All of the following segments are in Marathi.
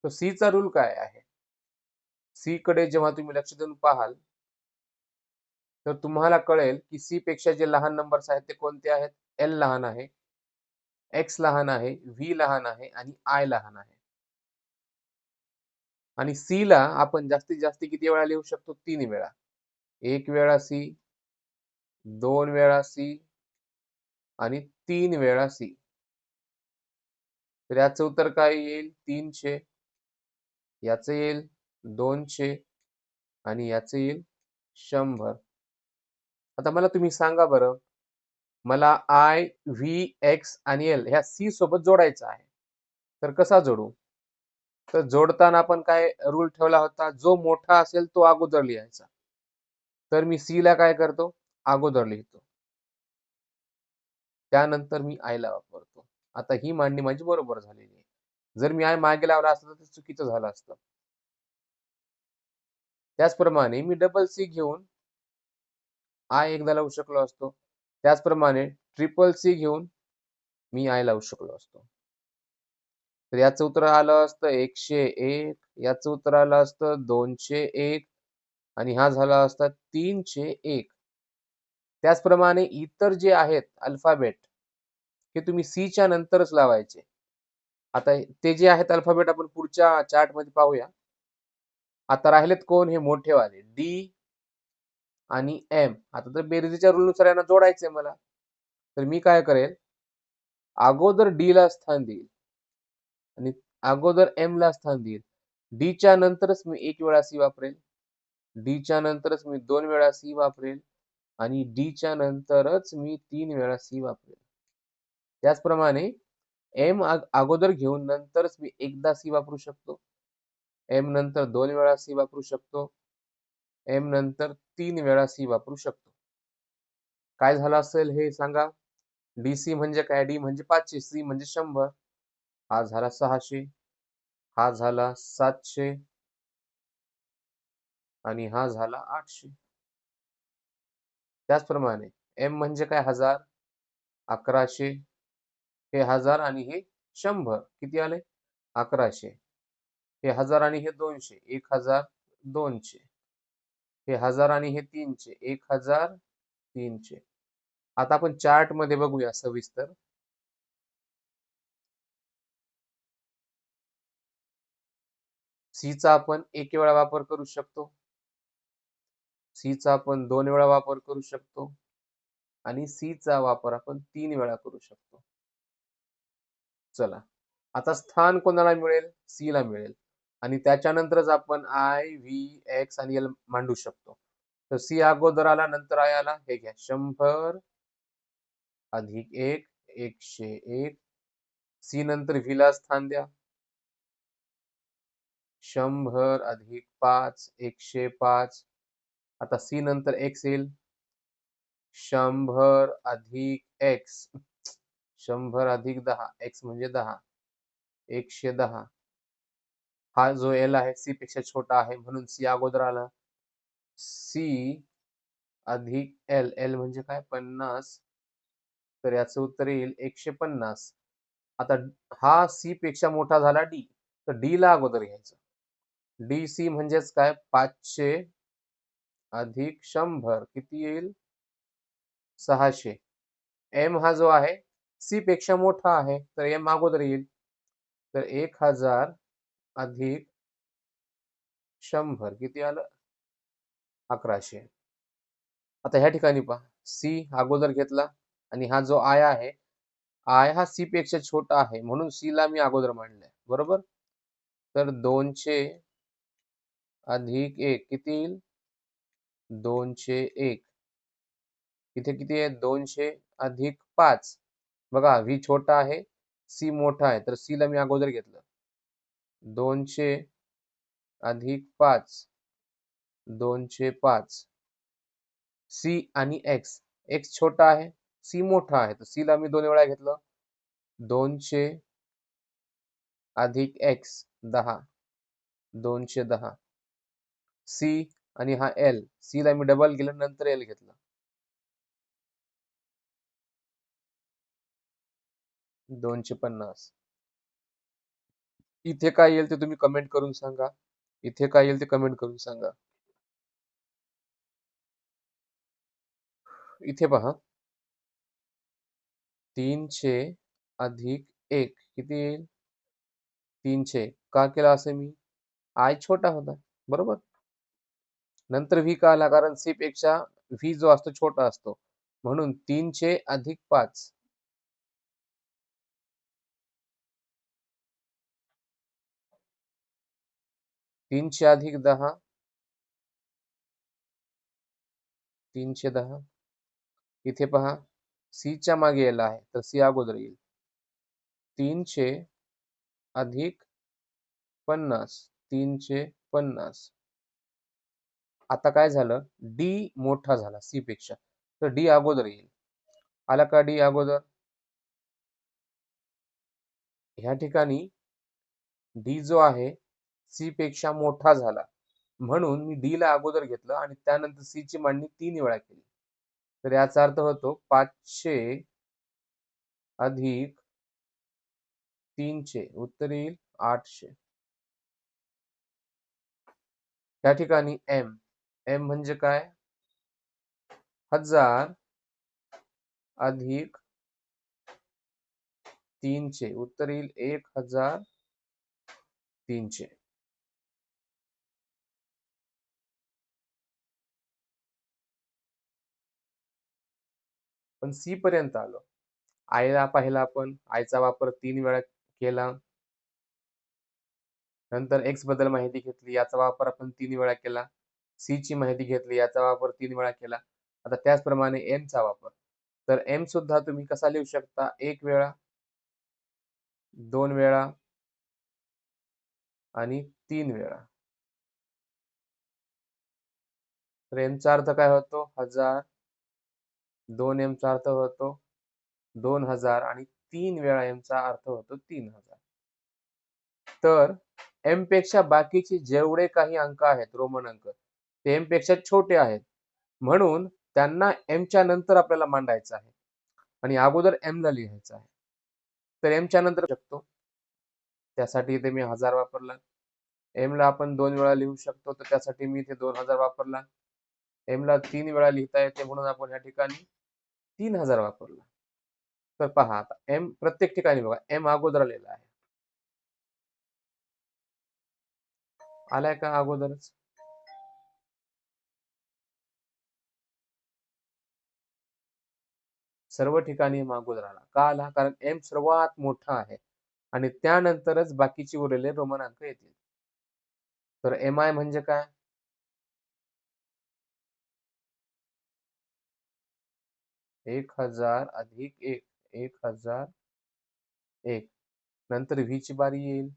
तर सी चा रूल काय आहे? सी कडे जेव्हा तुम्ही लक्ष देऊन पाहाल तर तुम्हाला कळेल की सी पेक्षा जे लहान नंबर्स आहेत ते कोणते आहेत? एल लहान आहे, एक्स लहान आहे, व्ही लहान आहे आणि आय लहान आहे. आणि सी ला आपण जास्तीत जास्त किती वेळा लिहू शकतो? 3 वेळा. 1 वेळा सी, 2 वेळा सी आणि 3 वेळा सी. तर याचं उत्तर काय येईल? 300. याचं येईल 200 आणि याचं येईल 100. आता मला तुम्ही सांगा बरं, मला आय, व्ही, एक्स आणि एल ह्या सी सोबत जोडायचं आहे. तर कसा जोडू? तर जोडताना आपण काय रूल ठेवला होता? जो मोठा असेल तो अगोदर लिहायचा. तर मी सी ला काय करतो? अगोदर लिहितो. त्यानंतर मी आय ला वापरतो. आता ही मांडणी माझी बरोबर झालेली आहे. जर मी आय मागे लावला असतं तर ते चुकीचं झालं असतं. त्याचप्रमाणे मी डबल सी घेऊन आय एकदा लावू शकलो असतो. त्याचप्रमाणे ट्रिपल सी घेऊन मी आय लावू शकलो असतो. तर याचं उत्तर आलं असतं 101, याचं उत्तर आलं असतं 201 आणि हा झाला असता 301. त्याचप्रमाणे इतर जे आहेत अल्फाबेट हे तुम्ही सी च्या नंतरच लावायचे. आता ते जे आहेत अल्फाबेट आपण पुढच्या चार्ट मध्ये पाहूया. आता राहिलेत कोण? हे मोठेवाले डी आणि एम. आता तर बेरजेच्या रूलनुसार यांना जोडायचंय मला. तर मी काय करेल? अगोदर डी ला स्थान देईल आणि अगोदर एम ला स्थान देईल. डी च्या नंतरच मी 1 वेळा सी वापरेल. डी च्या नंतरच मी 2 वेळा सी वापरेल आणि डी च्या नंतरच मी 3 वेळा सी वापरेल. त्याचप्रमाणे एम अगोदर घेऊन नंतरच मी एकदा सी वापरू शकतो. एम नंतर 2 वेळा सी वापरू शकतो. एम नंतर 3 वेळा सी वापरू शकतो. काय झालं असेल हे सांगा? डीसी म्हणजे काय? डी म्हणजे 500, सी म्हणजे 100. हा झाला 600, हा झाला 700 आणि हा झाला 800. त्याचप्रमाणे एम म्हणजे काय? 1000, 1100, हे 1000 आणि हे 100. किती आले? 1100. हे 1000 आणि हे 200, 1200. हे 1000 आणि हे 300, 1300. आता आपण चार्ट मध्ये बघूया सविस्तर. सी चा आपण 1 वेळा वापर करू शकतो. सी चा आपण 2 वेळा वापर करू शकतो आणि सी चा वापर आपण 3 वेळा करू शकतो. चला, आता स्थान कोणाला मिळेल? सी ला मिळेल आणि त्याच्यानंतरच आपण आय, व्ही, एक्स आणि एल मांडू शकतो. तर सी अगोदर आला, नंतर आय आला. हे घ्या 100 अधिक 1, 101. सी नंतर व्ही ला स्थान द्या. 100 अधिक 5, 105. आता सी नंतर एक्स येईल. 100 अधिक एक्स, 100 अधिक 10, एक्स म्हणजे 10, 110. हा जो एल आहे सी पेक्षा छोटा आहे म्हणून सी अगोदर आला. सी अधिक एल, एल म्हणजे काय? 50. तर याचं उत्तर येईल 150. आता हा सी पेक्षा मोठा झाला डी, तर डी ला अगोदर घ्यायचं. डी सी म्हणजेच काय? 500 अधिक 100 किती येईल? 600. एम हा जो आहे सी पेक्षा मोठा आहे तर एम अगोदर येईल. तर 1000 अधिक 100 किती आलं? 1100. आता ह्या ठिकाणी पहा, सी अगोदर घेतला आणि हा जो आय आहे, आय हा सी पेक्षा छोटा आहे म्हणून सी ला मी अगोदर मांडलंय. बरोबर? तर 200 अधिक 1 किती येईल? 201. इथे किती आहे? 200 अधिक 5. बघा व्ही छोटा आहे, सी मोठा आहे, तर सी ला मी अगोदर घेतलं. 200 अधिक 5, 205. सी आणि एक्स, एक्स छोटा आहे, सी मोठा आहे, तर सी ला मी 2 वेळा घेतलं. 200 अधिक एक्स 10, 210. सी आणि हा एल, सी ला मी डबल केलं नंतर एल घेतलं. 250. इथे काय येईल ते तुम्ही कमेंट करून सांगा. इथे काय येईल ते कमेंट करून सांगा. इथे पहा 300 अधिक 1 किती येईल? 300. का केला असं मी? आय छोटा होता. बरोबर? नंतर व्ही का आला? कारण सी पेक्षा व्ही जो असतो छोटा असतो. म्हणून 300 अधिक 5. 300 अधिक 10. 310. इथे पहा सी च्या मागे यायला आहे तर सी अगोदर येईल. 300 अधिक 50. 350. आता काय झालं? डी मोठा झाला सी पेक्षा. तर डी अगोदर येईल. आला का डी अगोदर? ह्या ठिकाणी डी जो आहे सी पेक्षा मोठा झाला. म्हणून मी डी ला अगोदर घेतलं आणि त्यानंतर सी ची मांडणी 3 वेळा केली. तर याचा अर्थ होतो 500 अधिक 300 उत्तर येईल 800. त्या ठिकाणी एम म्हणजे काय? 1000 अधिक 300 उत्तर येईल 1300. पण सी पर्यंत आलो. आयला पाहिला आपण आयचा वापर 3 वेळा केला. नंतर एक्स बद्दल माहिती घेतली याचा वापर आपण 3 वेळा केला. सी ची माहिती घेतली याचा वापर 3 वेळा केला. आता त्याचप्रमाणे एम चा वापर. तर एम सुद्धा तुम्ही कसा लिहू शकता? 1 वेळा, 2 वेळा आणि 3 वेळा. तर एमचा अर्थ काय होतो? 1000. 2 एमचा अर्थ होतो 2000 आणि 3 वेळा एमचा अर्थ होतो 3000. तर एम पेक्षा बाकीचे जेवढे काही अंक आहेत रोमन अंक ते एम पेक्षा छोटे आहेत. म्हणून त्यांना एमच्या नंतर आपल्याला मांडायचं आहे आणि अगोदर एम ला लिहायचं आहे. तर एमच्या नंतर शकतो. त्यासाठी इथे मी 1000 वापरला. एम ला आपण 2 वेळा लिहू शकतो तर त्यासाठी मी इथे 2000 वापरला. एम ला 3 वेळा लिहिता येते म्हणून आपण या ठिकाणी 3000 वापरला. तर पहा आता एम प्रत्येक ठिकाणी बघा एम अगोदर आलेला आहे. आलाय का अगोदरच? सर्व ठिकाणी एम अगोदर आला. का आला? कारण एम सर्वात मोठा आहे आणि त्यानंतरच बाकीचे उरलेले रोमन अंक येतील. तर एम आय म्हणजे काय? 1000 अधिक 1. 1001. नंतर व्ही ची बारी येईल.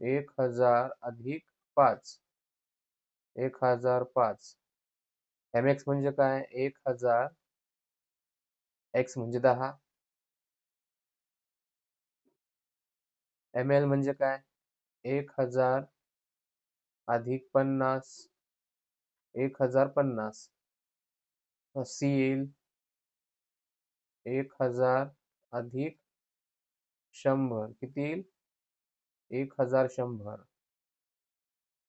1000 अधिक 5. 1005. एम एक्स म्हणजे काय? 1000. एक्स म्हणजे 10. एम एल म्हणजे काय? 1000 अधिक 50. 1050. सी येईल 1000 अधिक 100. किती येईल? 1100.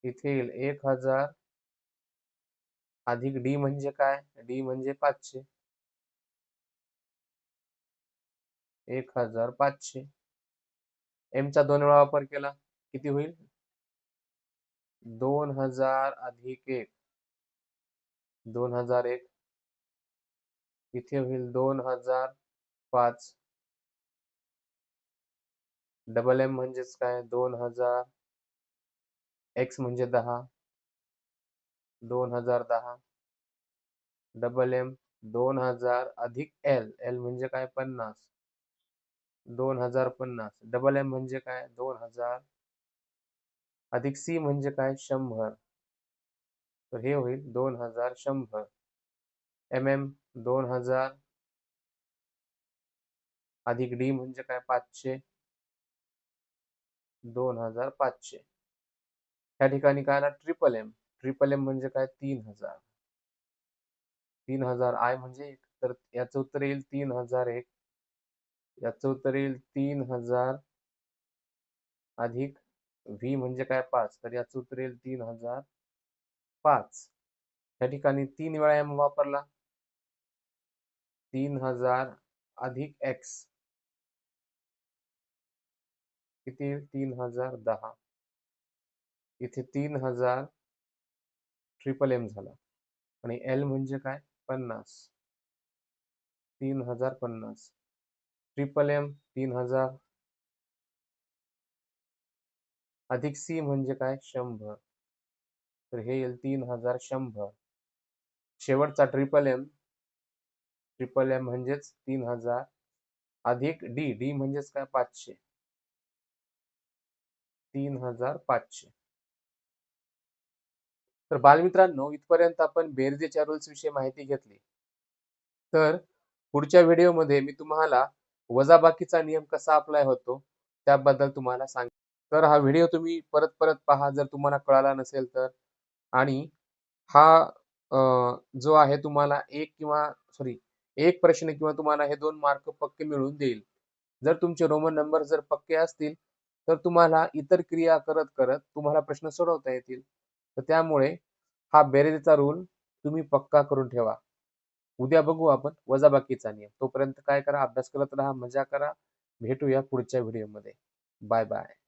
इथे येईल 1000 अधिक डी म्हणजे काय? डी म्हणजे 500. 1500. एम चा 2 वेळा वापर केला. किती होईल? 2000 अधिक 1. 2001. इथे होईल 2005. डबल एम म्हणजेच काय? 2000. एक्स म्हणजे 10. 2010. डबल एम 2000 अधिक एल. एल म्हणजे काय? 50. 2050. डबल एम म्हणजे काय? 2000 अधिक सी म्हणजे काय? 100. तर हे होईल 2100. एम एम 2000 अधिक डी म्हणजे काय? 500. 2500. त्या ठिकाणी काय आला? Triple M. ट्रिपल एम म्हणजे काय? 3000. 3000 आय म्हणजे 1. तर याचं उत्तर येईल 3001. याचं उत्तर येईल 3000 अधिक व्ही म्हणजे काय 5, तर याचं उत्तर येईल 3005. या ठिकाणी 3 वेळा एम वापरला. 3000 अधिक एक्स किती येईल? 3010. इथे 3000 ट्रिपल एम झाला आणि एल म्हणजे काय? 50. 3050 ट्रिपल एम 3000 अधिक सी म्हणजे काय? 100. तर हे येईल 3100. शेवटचा ट्रिपल एम म्हणजेच 3000 अधिक डी, डी म्हणजेच काय? 500. 3500. तर बालमित्रांनो, इथपर्यंत आपण बेरजेच्या रूल्स विषयी माहिती घेतली. तर पुढच्या व्हिडिओमध्ये मी तुम्हाला वजाबाकीचा नियम कसा अप्लाय होतो त्याबद्दल तुम्हाला सांगेन. तर हा व्हिडिओ तुम्ही परत परत पहा जर तुम्हाला कळाला नसेल तर. आणि हा जो आहे तुम्हाला एक प्रश्न किंवा तुम्हाला हे 2 मार्क पक्के मिळवून देईल. जर तुमचे रोमन नंबर जर पक्के असतील तर तुम्हाला इतर क्रिया करत करत तुम्हाला प्रश्न सोडवता येतील. तर त्यामुळे हा बेरजेचा रूल तुम्ही पक्का करून ठेवा. उद्या बघू आपण वजाबाकीचा नियम. तोपर्यंत काय करा, अभ्यास करत राहा, मजा करा. भेटूया पुढच्या व्हिडिओमध्ये. Bye bye.